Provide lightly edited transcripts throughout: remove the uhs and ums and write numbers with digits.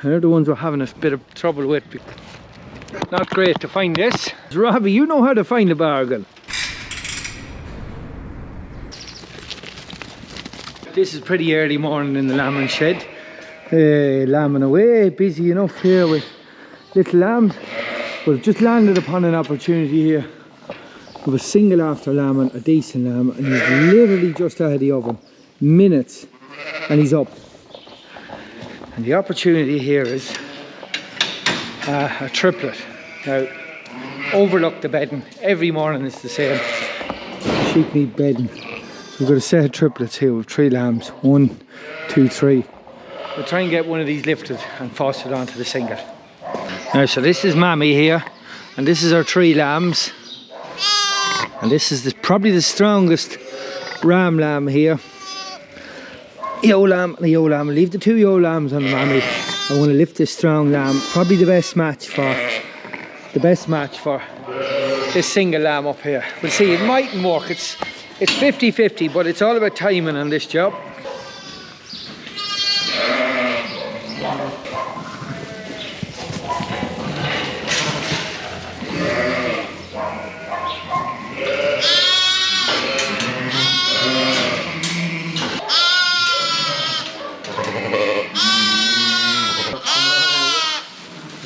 They're the ones we're having a bit of trouble with. Not great to find this. Robbie, you know how to find a bargain. This is pretty early morning in the lambing shed. Lambing away, busy enough here with little lambs. We've just landed upon an opportunity here of a single after lambing, a decent lamb, and he's literally just out of the oven. Minutes, and he's up. And the opportunity here is a triplet. Now, overlook the bedding. Every morning it's the same. Sheep need bedding. So we've got a set of triplets here with 3 lambs. 1, 2, 3. We'll try and get one of these lifted and fostered onto the single. Now, so this is Mammy here, and this is our 3 lambs. And this is probably the strongest ram lamb here. Yo lamb and a yo lamb. I'll leave the 2 yo lambs on the Mammy. I want to lift this strong lamb. Probably the best match for this single lamb up here. We'll see, it mightn't work. It's 50-50, but it's all about timing on this job.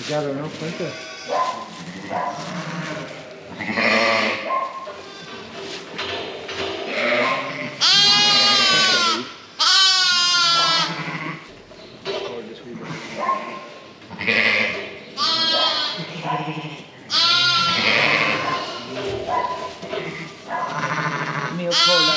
Gather enough, right there. Meal cola.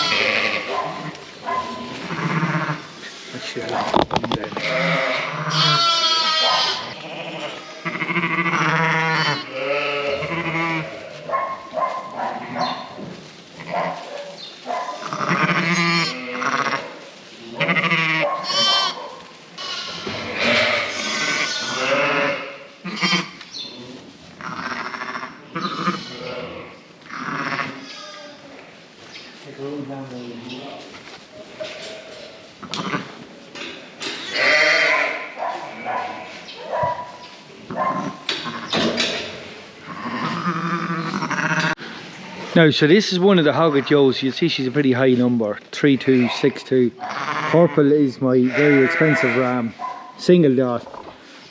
Now, so this is one of the hogget ewes. You see she's a pretty high number, 3262. Purple is my very expensive ram, single dot,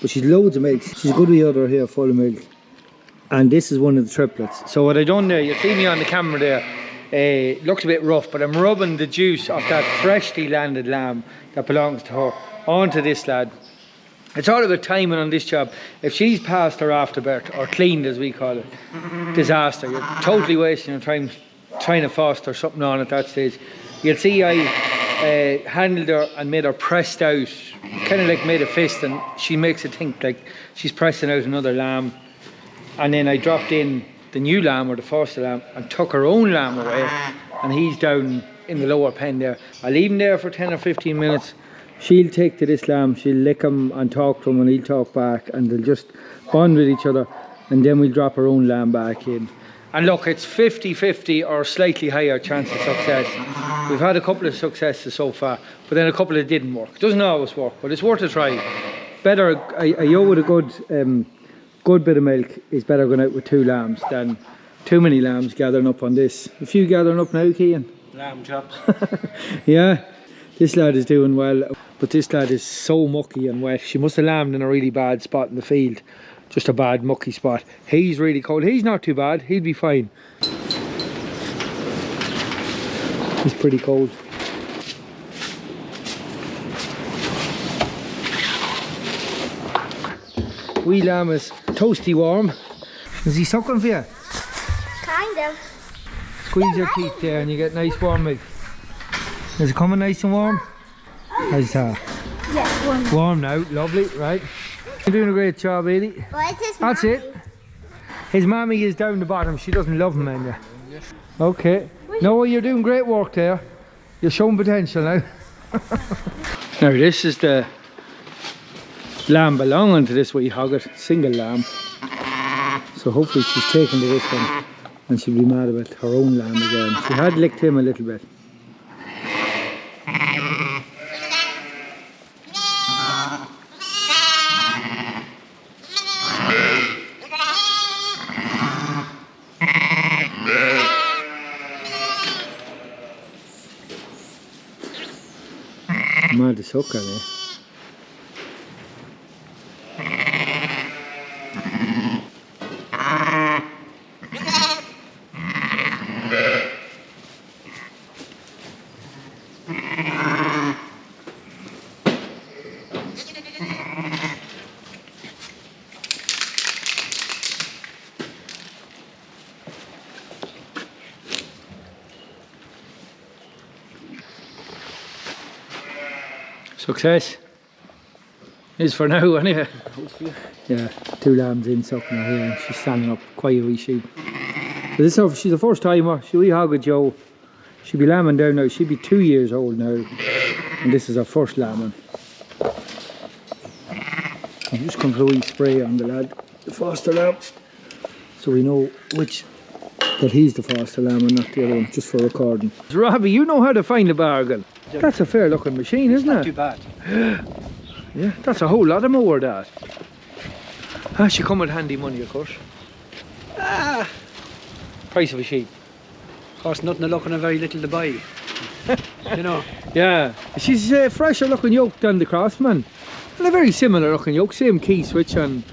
but she's loads of milk. She's a good wee udder here, full of milk. And this is one of the triplets. So what I done there, you see me on the camera there, looks a bit rough, but I'm rubbing the juice of that freshly landed lamb that belongs to her onto this lad. It's all about timing on this job. If she's past her afterbirth, or cleaned as we call it, disaster. You're totally wasting your time trying to foster something on at that stage. You'll see I handled her and made her pressed out, kind of like made a fist, and she makes it think like she's pressing out another lamb. And then I dropped in the new lamb, or the foster lamb, and took her own lamb away, and he's down in the lower pen there. I leave him there for 10 or 15 minutes. She'll take to this lamb, she'll lick him and talk to him, and he'll talk back, and they'll just bond with each other, and then we'll drop our own lamb back in. And look, it's 50-50 or slightly higher chance of success. We've had a couple of successes so far, but then a couple that didn't work. It doesn't always work, but it's worth a try. Better a ewe with a good bit of milk is better going out with 2 lambs than too many lambs gathering up on this. A few gathering up now, Cian? Lamb chops. Yeah, this lad is doing well, but this lad is so mucky and wet. She must have lambed in a really bad spot in the field. Just a bad mucky spot. He's really cold. He's not too bad. He'll be fine. He's pretty cold. Wee lamb is toasty warm. Is he sucking for you? Kind of. Squeeze your teeth there and you get nice warm milk. Is it coming nice and warm? How's that? Yeah, warm. Warm now. Lovely, right? You're doing a great job, Edie. That's it. His mammy is down the bottom. She doesn't love him, man. Okay. No, you're doing great work there. You're showing potential now. Now this is the lamb belonging to this wee hogget, single lamb. So hopefully she's taken to this one and she'll be mad about her own lamb again. She had licked him a little bit. sucking, eh? Success. Is for now, anyway. Yeah, 2 lambs in sucking her here, and she's standing up, quiet wee sheep. But this is she's a first timer. She wee hog with Joe. She'll be lambing down now. She'll be 2 years old now, and this is her first lambing. I'm just going to put a wee spray on the lad, the foster lamb, so we know which that he's the foster lamb and not the other one, just for recording. Robbie, you know how to find a bargain. That's a fair looking machine, isn't it? Not too bad. Yeah, that's a whole lot of more, that. Ah, she come with handy money, of course. Ah, Price of a sheep. of course, nothing to look and a very little to buy. You know. Yeah, she's fresher looking yoke than the Craftsman. And a very similar looking yoke, same key switch and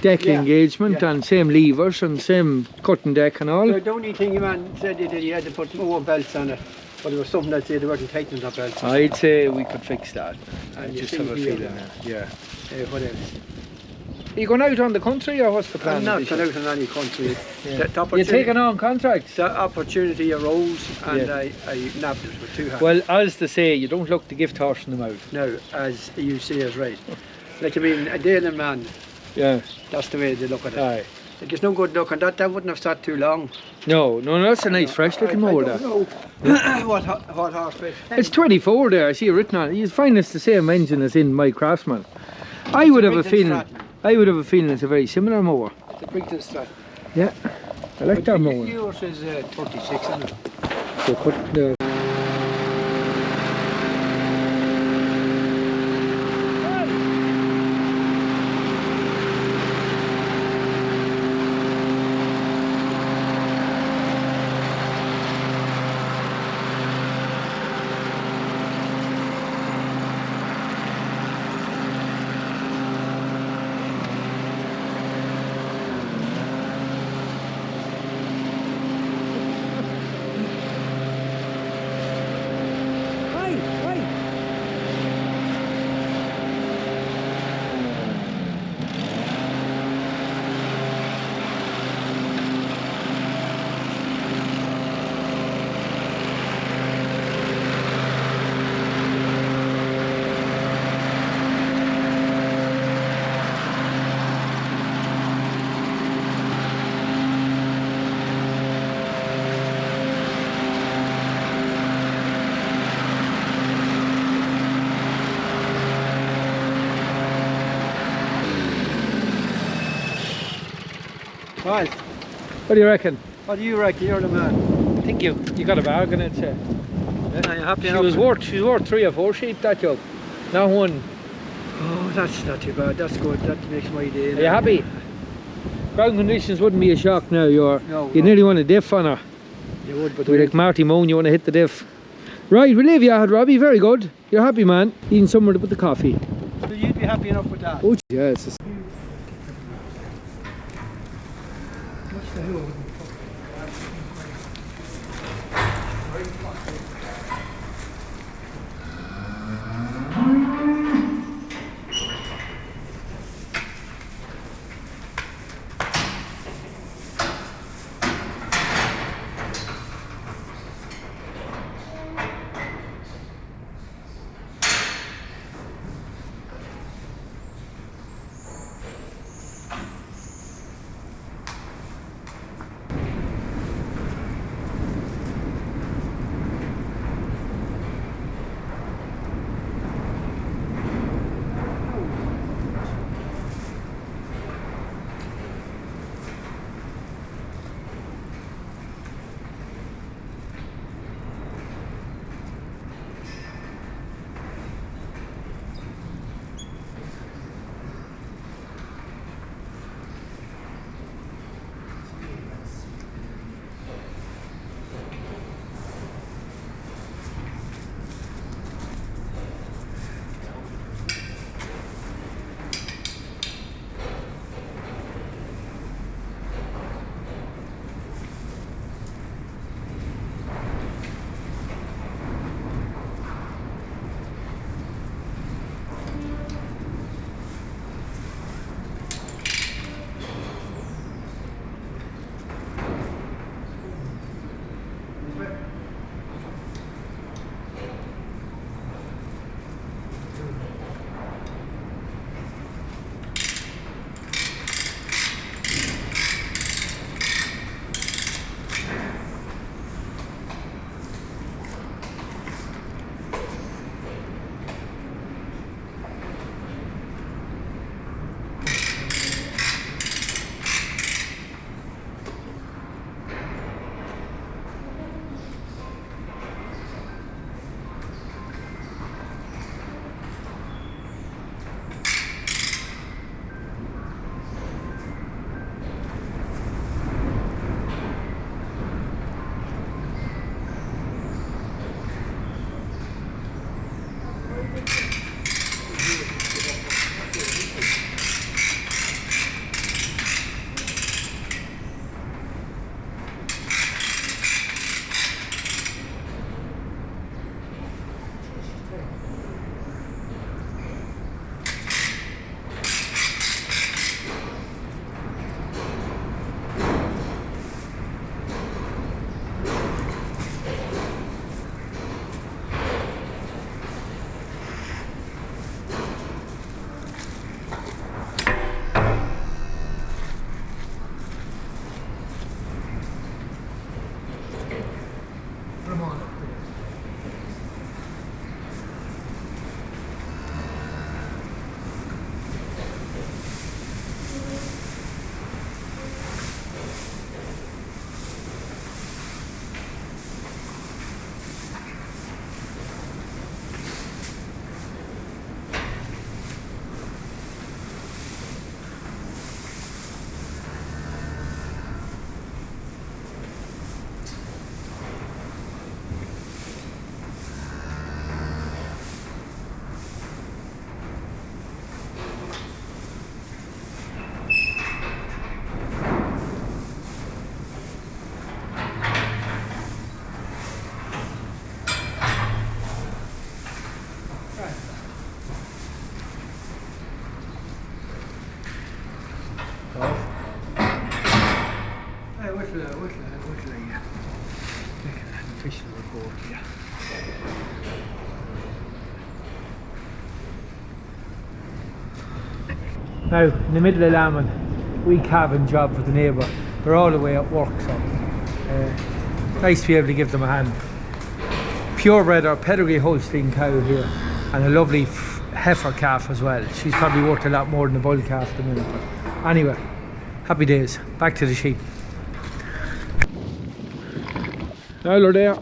deck engagement and same levers and same cutting deck and all. The only thing your man said he had to put more belts on it, but there was something that said they weren't tightening the belts. I'd say we could fix that. I And just you have a see feeling here, that. Yeah. What else? Are you going out on the country or what's the plan? I'm not going out in any country. Yeah. The You're taking on contracts? The opportunity arose and Yeah. I nabbed it with 2 hands. Well, as to say, you don't look the gift horse in the mouth. Now, as you see is right. Like, I mean, a daily man, Yeah. that's the way they look at it. Aye. Like, it's no good looking. That wouldn't have sat too long. No, that's a nice fresh looking mower, I that. don't know what horse fish. It's 24 there, I see it written on it. You find it's the same engine as in my Craftsman. I would have a feeling it's a very similar mower. It's a Brighton Strat. Yeah, I like that mower. Yours is 36, isn't it? So put the Right. What do you reckon? What do you reckon? You're the man. I think you got a bargain, I'd say. Are you happy She enough? was worth 3 or 4 sheep, that job. Not one. Oh, that's not too bad. That's good. That makes my day. Are you happy? Ground conditions wouldn't be a shock now. You No. nearly want a diff on her. You would, but With like Marty Moan, you want to hit the diff. Right, we'll leave you at Robbie. Very good. You're happy, man. Eating somewhere to put the coffee. so you'd be happy enough with that. Oh, yeah, it's just... official report here. Now, in the middle of lambing, we calving job for the neighbour. They're all the way at work, so nice to be able to give them a hand. Purebred or pedigree Holstein cow here, and a lovely heifer calf as well. She's probably worth a lot more than a bull calf at the minute, but anyway, happy days. Back to the sheep. Now they're there.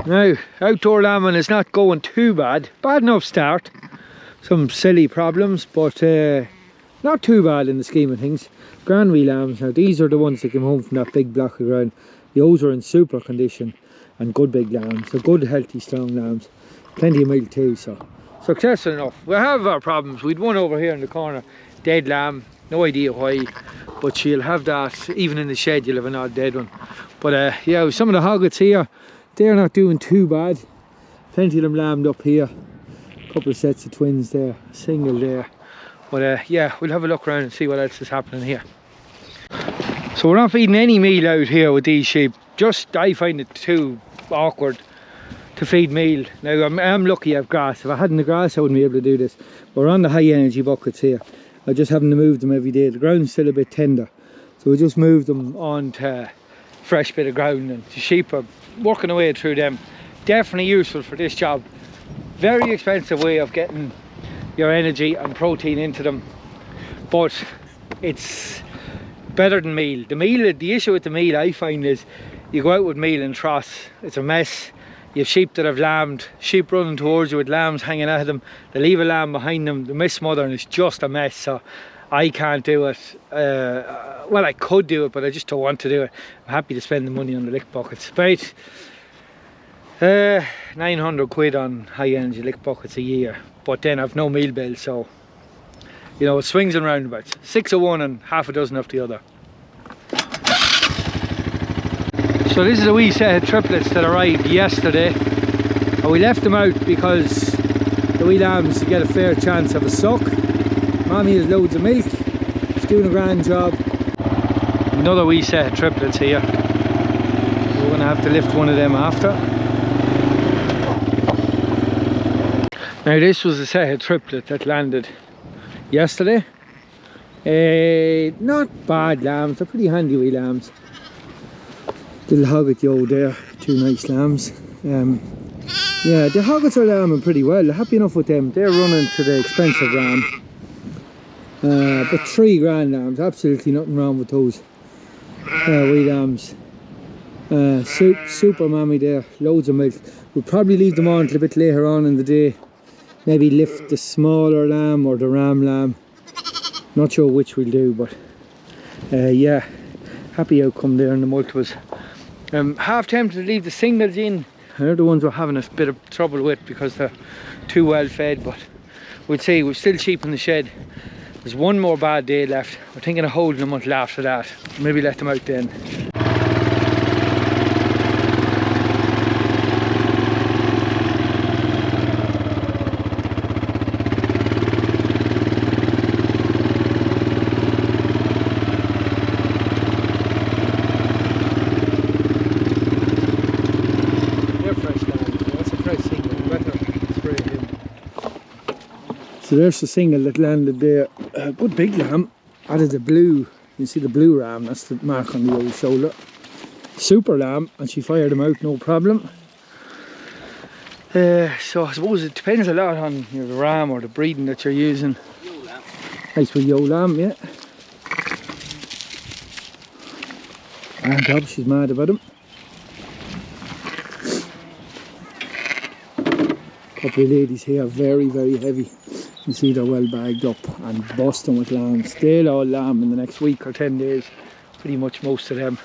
Now, outdoor lambing is not going too bad. Bad enough start. Some silly problems, but not too bad in the scheme of things. Grand wee lambs. Now, these are the ones that came home from that big block of ground. The ewes are in super condition and good big lambs. They're good, healthy, strong lambs. Plenty of milk too, so successful enough. We have our problems. We'd one over here in the corner, dead lamb. No idea why, but she'll have that. Even in the shed, you'll have an odd dead one. But yeah, some of the hoggets here, they're not doing too bad. Plenty of them lambed up here. Couple of sets of twins there, single there. But yeah, we'll have a look around and see what else is happening here. So we're not feeding any meal out here with these sheep. Just, I find it too awkward to feed meal. Now I'm lucky I have grass. If I hadn't the grass I wouldn't be able to do this. We're on the high energy buckets here. I just having to move them every day. The ground's still a bit tender, so we just move them onto a fresh bit of ground, and the sheep are working away through them. Definitely useful for this job. Very expensive way of getting your energy and protein into them, but it's better than meal. The issue with the meal I find is you go out with meal and tross, it's a mess. You have sheep that have lambed, sheep running towards you with lambs hanging out of them. They leave a lamb behind them, they miss mother, and it's just a mess. So I can't do it. Well, I could do it, but I just don't want to do it. I'm happy to spend the money on the lick buckets. About 900 quid on high energy lick buckets a year, but then I've no meal bill, so you know, it swings and roundabouts. 6 of one and half a dozen of the other. So this is a wee set of triplets that arrived yesterday, and we left them out because the wee lambs get a fair chance of a suck. Mommy has loads of milk, she's doing a grand job. Another wee set of triplets here. We're going to have to lift one of them after. Now this was a set of triplet that landed yesterday. Not bad lambs, they're pretty handy wee lambs. Little hogget yo there, two nice lambs. Yeah, the hoggets are lambing pretty well. Happy enough with them. They're running to the expensive ram. But 3 grand lambs, absolutely nothing wrong with those wee lambs. Super mammy there, loads of milk. We'll probably leave them on until a bit later on in the day. Maybe lift the smaller lamb or the ram lamb. Not sure which we'll do, but yeah, happy outcome there in the multiples. Half tempted to leave the singles in. They're the ones we're having a bit of trouble with because they're too well fed, but we'll see. We're still sheep in the shed. There's one more bad day left. We're thinking of holding them until after that. Maybe let them out then. So there's the single that landed there. Good big lamb. That is the blue. You can see the blue ram. That's the mark on the old shoulder. Super lamb, and she fired him out no problem. So I suppose it depends a lot on the ram or the breeding that you're using. Nice with yo lamb, yeah. And Bob, she's mad about him. Couple of ladies here, very heavy. You see they're well bagged up and busting with lambs. They'll all lamb in the next week or 10 days. Pretty much most of them.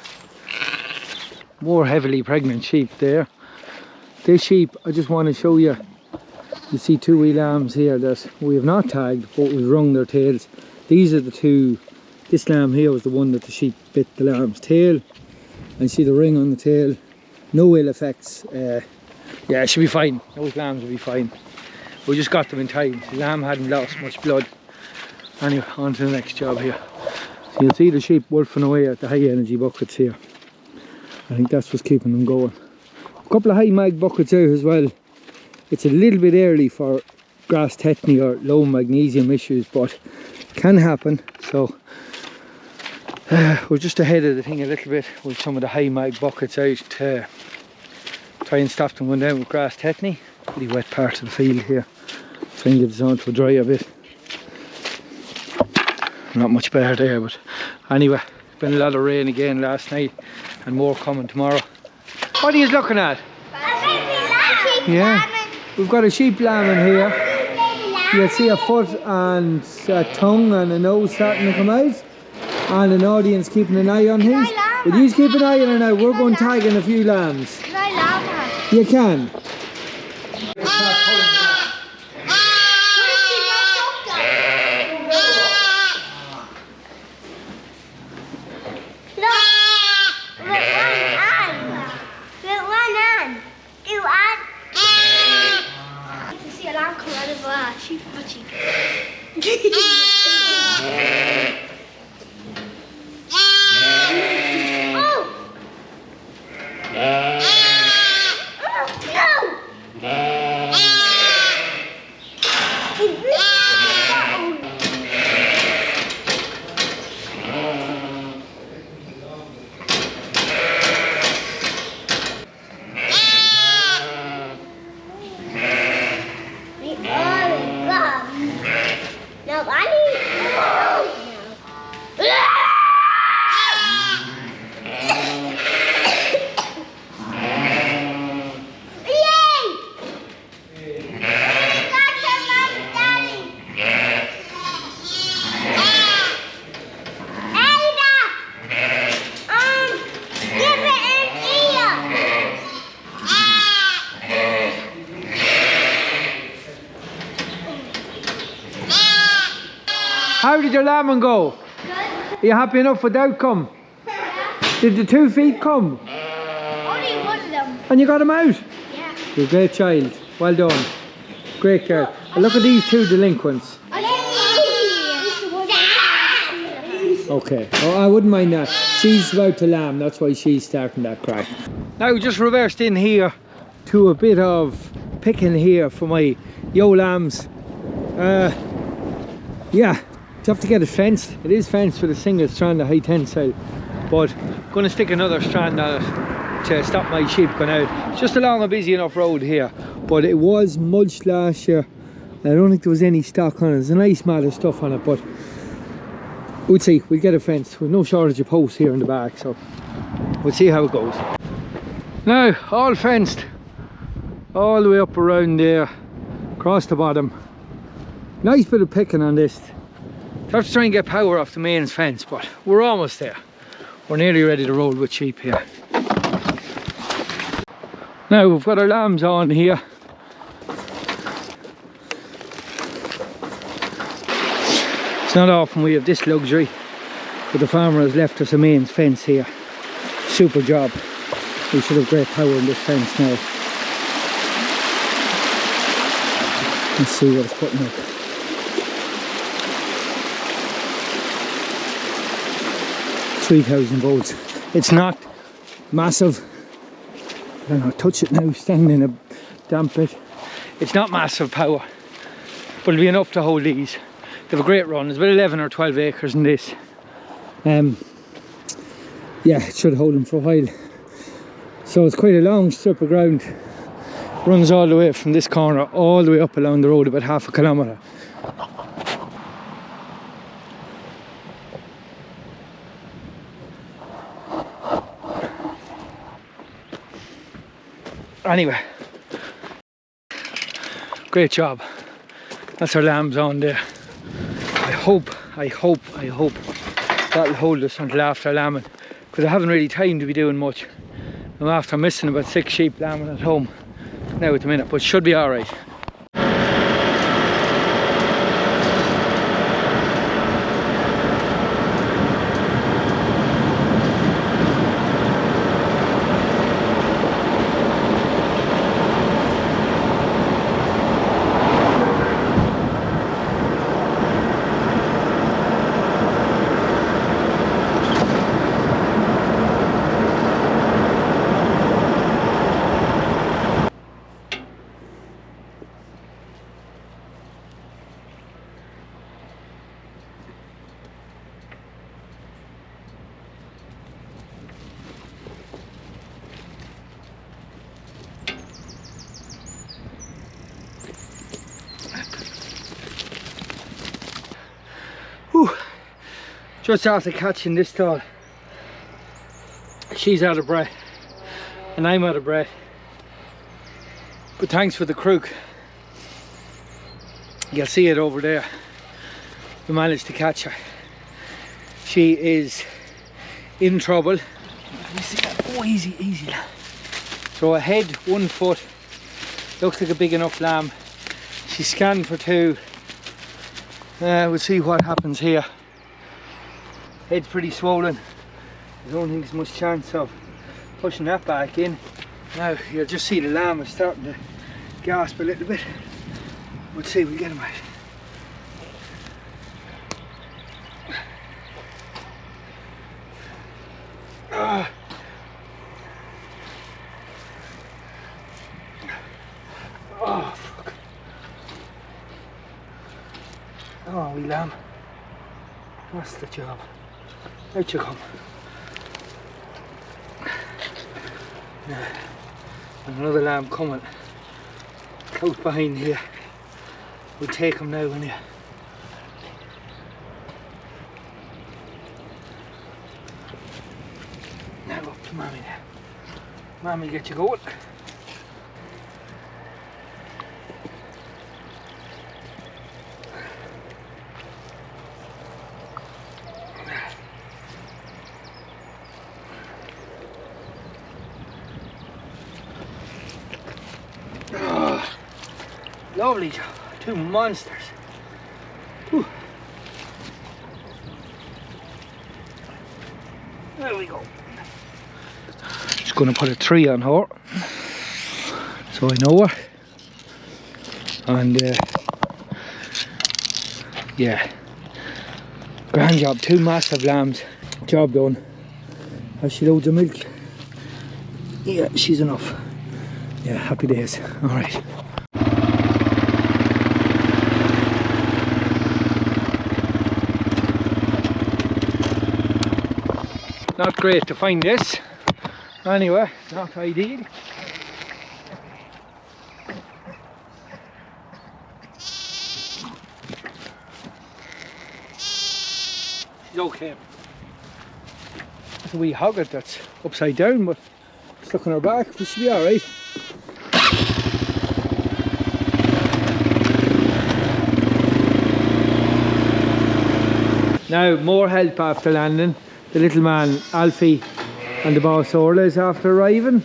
More heavily pregnant sheep there. This sheep, I just want to show you. You see 2 wee lambs here that we have not tagged, but we've wrung their tails. These are the 2. This lamb here was the one that the sheep bit the lamb's tail. And see the ring on the tail. No ill effects. Yeah, it should be fine. Those lambs will be fine. We just got them in time. The lamb hadn't lost much blood. Anyway, on to the next job here. So you'll see the sheep wolfing away at the high energy buckets here. I think that's what's keeping them going. A couple of high mag buckets out as well. It's a little bit early for grass tetany or low magnesium issues, but can happen. So we're just ahead of the thing a little bit with some of the high mag buckets out to try and stop them going down with grass tetany. Pretty wet part of the field here. Try and get this on to dry a bit. Not much better there, but anyway, been a lot of rain again last night and more coming tomorrow. What are you looking at? Yeah, we've got a sheep lambing here. You'll see a foot and a tongue and a nose starting to come out, and an audience keeping an eye on things. But you keep an eye on it now. We're going tagging a few lambs. Can I lamb her? You can. How did your lambing go? Good. Are you happy enough with the outcome? Yeah. Did the 2 feet come? Only one of them. And you got them out? Yeah. You're a great child. Well done. Great girl. And look at these 2 delinquents. Okay. Oh, I wouldn't mind that. She's about to lamb. That's why she's starting that crack. Now we just reversed in here to a bit of picking here for my yo lambs. Yeah. You have to get it fenced. It is fenced with a single strand of high tensile, but I'm going to stick another strand on it to stop my sheep going out. It's just along a busy enough road here, but it was mulched last year. I don't think there was any stock on it. There's a nice mat of stuff on it, but we'll see. We'll get it fenced. We've no shortage of posts here in the back, so we'll see how it goes. Now, all fenced all the way up around there, across the bottom. Nice bit of picking on this. Have to try and get power off the mains fence, but we're almost there. We're nearly ready to roll with sheep here. Now we've got our lambs on here. It's not often we have this luxury, but the farmer has left us a mains fence here. Super job. We should have great power in this fence now. Let's see what it's putting up. .3,000 volts. It's not massive. I don't know, touch it now, standing in a damp bit. It's not massive power, but it'll be enough to hold these. They have a great run. There's about 11 or 12 acres in this. Yeah, it should hold them for a while. So it's quite a long strip of ground. Runs all the way from this corner all the way up along the road, about half a kilometre. Anyway, great job. That's our lambs on there. I hope that'll hold us until after lambing, because I haven't really time to be doing much. I'm after missing about 6 sheep lambing at home now at the minute, but should be alright. Just after catching this dog, she's out of breath and I'm out of breath. But thanks for the crook. You'll see it over there. We managed to catch her. She is in trouble. Let me see that. Oh, easy, easy. So a head, 1 foot. Looks like a big enough lamb. She's scanned for 2. We'll see what happens here. Head's pretty swollen. I don't think there's much chance of pushing that back in. Now you'll just see the lamb is starting to gasp a little bit. We'll see if we get him out. Oh, fuck. Oh, wee lamb. That's the job. Out you come. Now, and another lamb coming close behind here. We'll take him now, will you? Now up to Mammy now. Mammy, get you going. Oh, lovely job. 2 monsters. Whew. There we go. Just going to put a 3 on her, so I know her. And yeah, grand job. 2 massive lambs. Job done. Has she loads of milk? Yeah, she's enough. Yeah, happy days. All right. Not great to find this. Anyway, not ideal. She's okay. There's a wee hogget that's upside down, but stuck on her back, but she'll be alright. Now, more help after landing. The little man, Alfie, and the boss Orla is after arriving.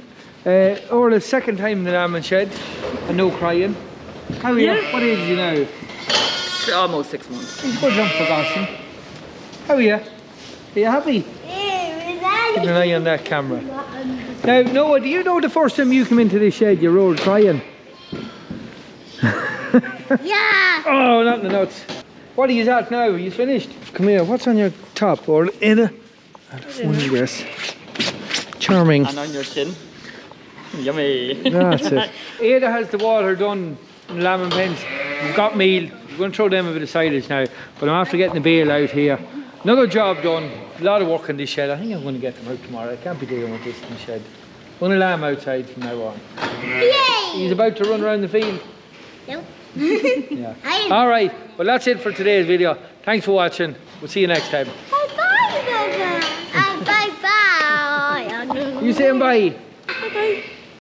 Orla's 2nd time in the lambing shed, and no crying. How are you? What age are you now? Almost 6 months. Good jump for Gosling. How are you? Are you happy? Keep an eye on that camera. Now, Noah, do you know the first time you came into this shed you rolled crying? Yeah. Oh, not in the nuts. What are you at now? Are you finished? Come here, what's on your top, Orla? Ada? Yes. Charming. And on your chin. Yummy. That's it. Ada has the water done in the lambing pens. We've got meal. We're going to throw them a bit of silage now. But I'm after getting the bale out here. Another job done. A lot of work in this shed. I think I'm going to get them out tomorrow. I can't be dealing with this in the shed. Run a lamb outside from now on. Yay! He's about to run around the field. Nope. Yeah. All right. Well, that's it for today's video. Thanks for watching. We'll see you next time. Bye-bye, Baba. Bye-bye. You saying bye?